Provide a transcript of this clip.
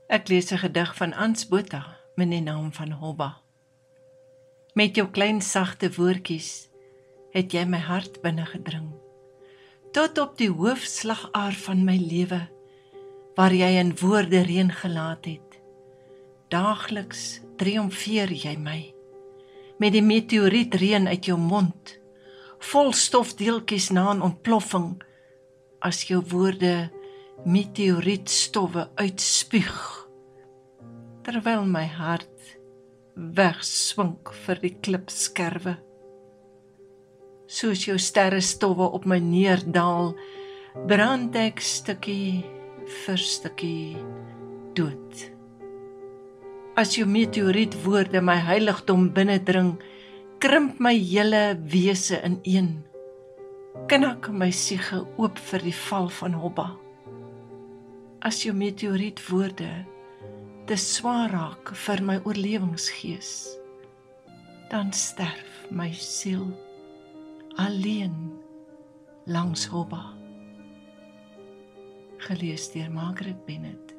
Ek lees 'n gedig van Ans Botha met die naam van Hobba. Met jou klein sagte woordjies het jy my hart binne gedring, tot op die hoofslagaar van my lewe, waar jy in woorde reën gelaat het. Daagliks triomfeer jy my, met die meteorietreën uit jou mond, vol stofdeeltjies na 'n ontploffing, as jou woorde meteorietstowwe uitspuug, terwyl my hart wegswink vir die klipskerwe. Soos jou sterrestowwe op my neerdaal, brand ek stukkie vir stukkie dood. As jou meteorietwoorde my heiligdom binnendring, krimp my hele wese ineen, knak my siege oop vir die val van Hobba. As jou meteorietwoorde te swaar raak vir my oorlewingsgees, dan sterf my siel alleen langs Hobba. Gelees deur Margaret Bennett.